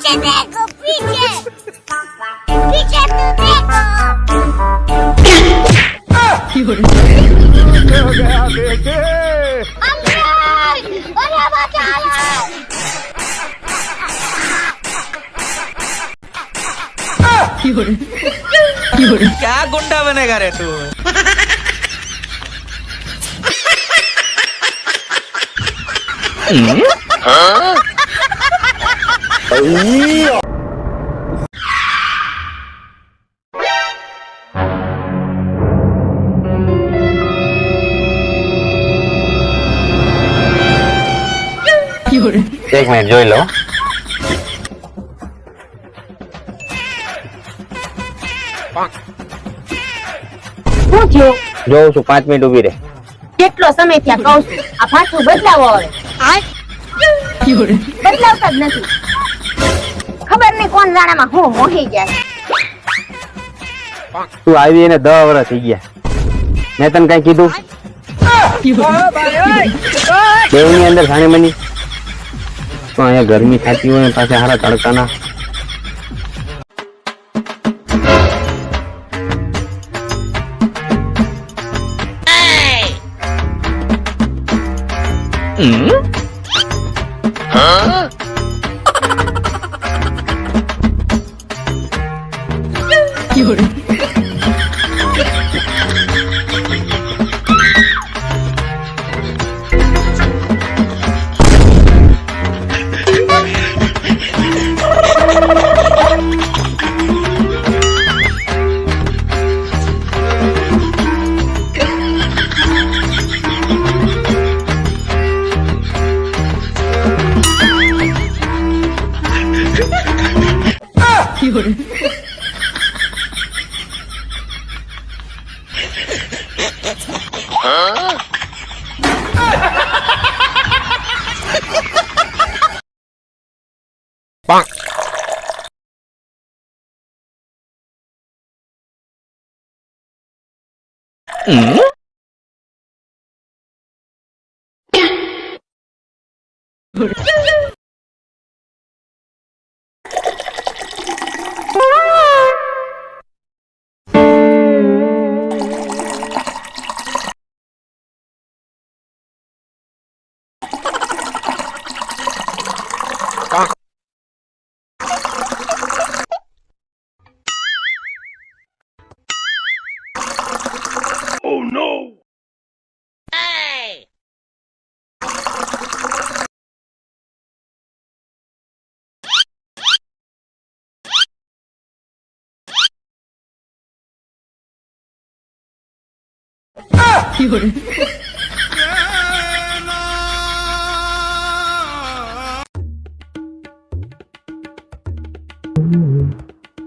पीछे देखो पीछे पीछे तो देखो हो गया बेटे अंकल अरे बचाओ क्या गुंडा बनेगा रे तू એક મિનિટ જોઈ લો શું થયું? જોઉં છું 5 મિનિટ ઉભી રહે કેટલો સમય થયા કહું છું આ પાછું બદલાવો હવે બદલાવતા જ નથી ખબર નહીં કોણ જાણામાં હું મોહી જાય તું આવી એને 10 વર્ષ થઈ ગયા મેં તને કઈ કીધું દેવની અંદર સાણી મની તો અહીંયા ગરમી થતી હોય પાસે હારા તડકાના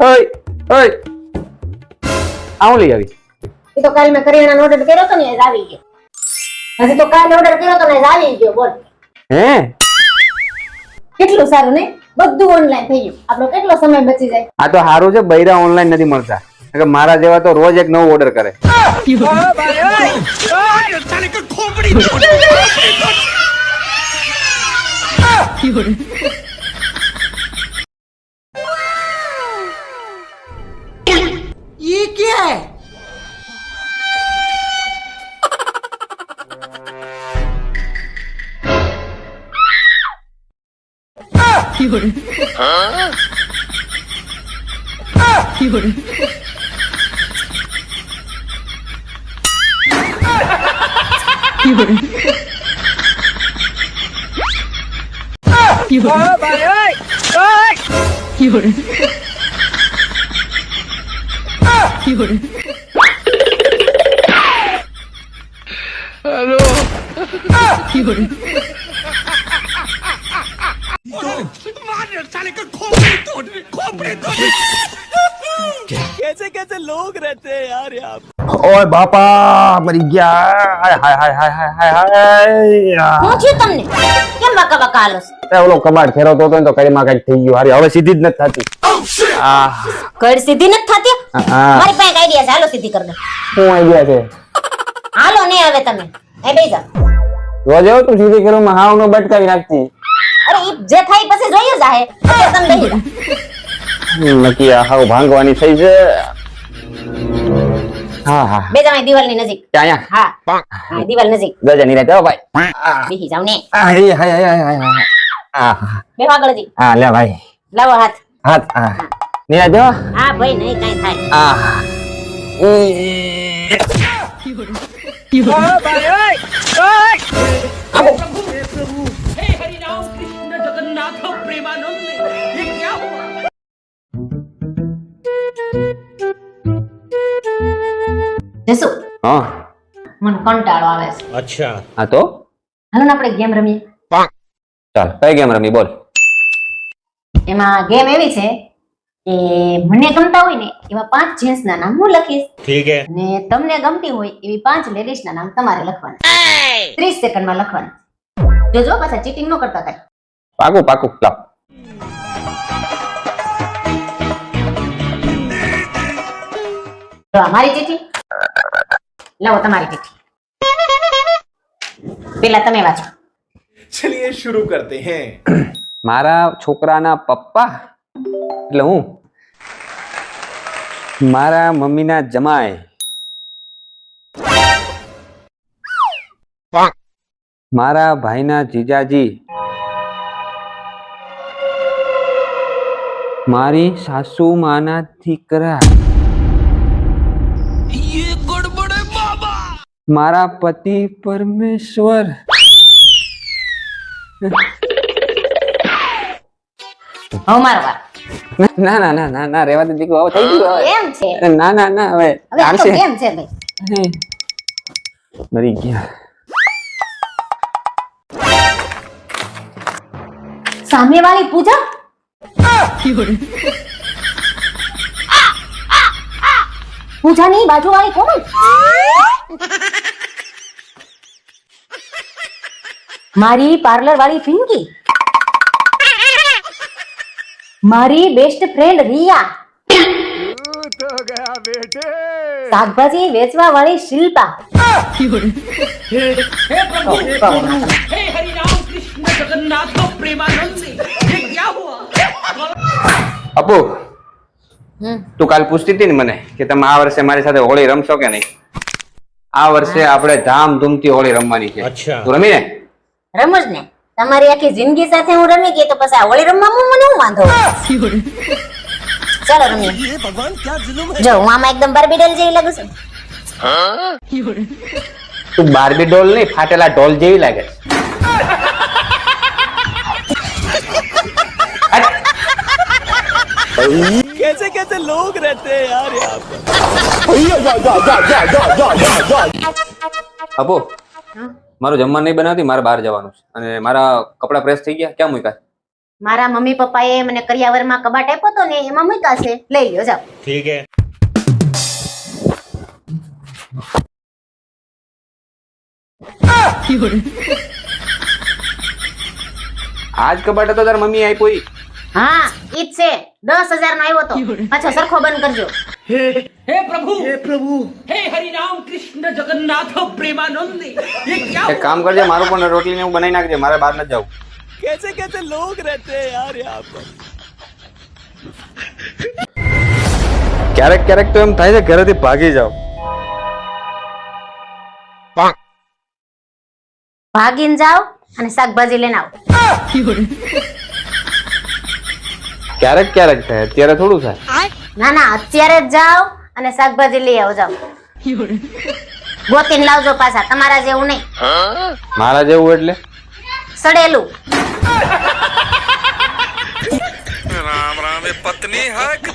ઓય ઓય આવું લઈ આવી એ તો કાલ મેં કરિયાણાનો ઓર્ડર કર્યો તો ને એ આવી ગયો હજી તો કાલ ઓર્ડર કર્યો તો ને એ આવી ગયો બોલ હે કેટલું સારું ને બધું ઓનલાઈન થઈ ગયું આપણો કેટલો સમય બચી જાય આ તો સારું છે બૈરા ઓનલાઈન નથી મળતા કે મારા જેવા તો રોજ એક નવો ઓર્ડર કરે ये क्या है कैसे कैसे लोग रहते हैं यार यहाँ ઓય બાપા મરી ગયા હાય હાય હાય હાય હાય હાય હું થયું તમને કેમ બકા બકા હાલો એ ઓલો કબાડ ફેરવતો હતો ને તો કડીમાં કઈક થઈ ગયું હારી હવે સીધી જ નથી થતી આ કડ સીધી નથી થતી હા મારી પાસે આઈડિયા છે હાલો સીધી કરી દો શું આઈડિયા છે હાલો ને હવે તમે એ બેસા રોજ તું સીધી કરું માં હાવ નો બટકાવી નાખતી અરે ઈ જે થાય પછી જોયું જાહે. એટલે તમે બેહી જાઓ. નક્કી આ હાવ ભાંગવાની થઈ છે. હા હા બે જમાઈ દિવાલની નજીક. ત્યાં હા હા, દિવાલ નજીક ગજા ની રાત હો ભાઈ. બેહી જાવ ને. હાય હાય હાય હાય. હા બેહો આગળ હજી. હા લે ભાઈ લાવો હાથ. હાથ હા નીરા જો. હા ભાઈ નહીં કાંઈ થાય. આ हाँ भाई ओए ओए हे हरि राम कृष्ण जगन्नाथ प्रेमानंद ये क्या हुआ જસુ હા મને કંટાળો આવે છે. अच्छा હા તો હાલો ને આપણે ગેમ રમીએ. ચાલ કઈ ગેમ રમી બોલ. એમાં ગેમ એવી છે કે મને ગમતા હોય ને એવા 5 જેન્ટ્સ ના નામ હું લખીશ ठीक है અને તમને ગમતી હોય એવી 5 લેડીઝ ના નામ તમારે લખવાના. 30 સેકન્ડમાં લખવાના. જોજો પાછા ચીટિંગ ન કરતા કાંઈ. પાકું પાકું લાવ. તો અમારી ચીઠી લાવો તમારી ચીઠી. પેલા તમે વાંચો. चलिए शुरू करते हैं મારા છોકરાના પપ્પા એટલે હું મારા મમ્મીના જમાઈ મારા ભાઈના જીજાજી મારી સાસુ માના દીકરા મારા પતિ પરમેશ્વર હવે મારો વાર. ના ના ના ના ના રેવા દે દીકરો હવે થઈ ગયું હવે. એમ છે ના ના ના હવે હવે આ તો ચાલશે. ગેમ છે ભાઈ. મરી ગયા. સામે વાળી પૂજા પૂજાની બાજુ વાળી કોણ? મારી પાર્લર વાળી પિંકી મારી બેસ્ટ ફ્રેન્ડ રિયા तो गया बेटे શાકભાજી વેચવા વાળી શિલ્પા हे प्रभु हे हरि राम कृष्ण जगन्नाथ प्रेमानंद ये क्या हुआ અપુ તું કાલ પૂછતી હતી ને મને કે તમે આ વર્ષે મારી સાથે હોળી રમશો કે નહીં. આ વર્ષે આપણે ધામધૂમથી હોળી રમવાની છે. અચ્છા. તું રમી ને? રમુજ ને તમારી આખી જિંદગી સાથે હું રમી ગઈ તો પછી આ હોળી રમવામાં મને શું વાંધો? ચાલો રમીએ. ये भगवान क्या जुल्म है જો હું આમાં એકદમ બાર્બી ડોલ જેવી લાગુ છું. તું બાર્બી ડોલ નહીં ફાટેલા ઢોલ જેવી લાગે છે. कैसे कैसे लोग रहते हैं यार यहाँ पर અપુ મારું જમવાનું નહીં બનાવતી મારે બહાર જવાનું છે અને મારા કપડા પ્રેસ થઈ ગયા ક્યાં મૂક્યા? મારા મમ્મી પપ્પાએ મને કરિયાવરમાં કબાટ આપ્યો તો ને એમાં મૂક્યા છે. લઈ લ્યો જાઓ. ठीक है આજ કબાટ હતો તાર મમ્મી આપ્યો ઈ? હા ઈ જ છે 10,000 નો આવ્યો તો પાછો સરખો બંધ કરજો. हे प्रभु हे हरि राम कृष्ण जगन्नाथ प्रेमानंद ये क्या એક કામ કરજે મારું પણ રોટલી ને એવું બનાવી નાખજે મારે બહાર નથી જવું. कैसे कैसे लोग रहते हैं यार यहाँ पर ક્યારેક ક્યારેક તો એમ થાય છે ઘરેથી ભાગી જાવ. ભાગીને જાઓ અને શાકભાજી લઈને આવો. ક્યારેક ક્યારેક થાય અત્યારે થોડું થાય. ના ના અત્યારે જ જાઓ અને શાકભાજી લઈ આવો. જાઓ ગોતીને લાવજો પાછા તમારા જેવું નહીં મારા જેવું એટલે સડેલું. राम राम ये पत्नी है कि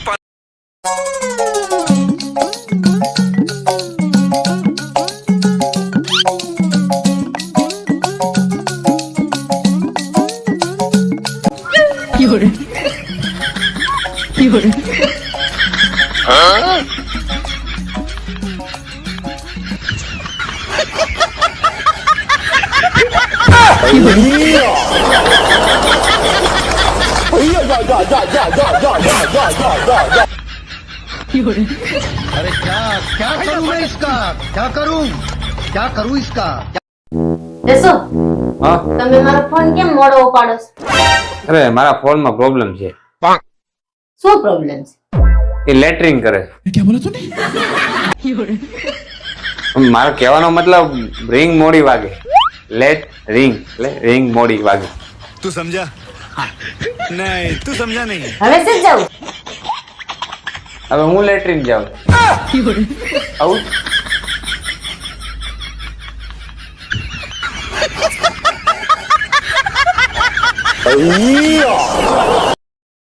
अरे क्या करूं मैं इसका क्या करूं इसका જસુ હા તમે મારો ફોન કેમ મોડો ઉપાડો છો? અરે મારા ફોનમાં પ્રોબ્લેમ છે. શું પ્રોબ્લેમ છે? એ લેટરિંગ કરે. મારો કહેવાનો મતલબ રિંગ મોડી વાગે. લેટ રિંગ એટલે રિંગ મોડી વાગે. तू समझा नहीं तू समझा नहीं હવે શું જવું? હવે હું લેટરિંગ જાઉં. આવું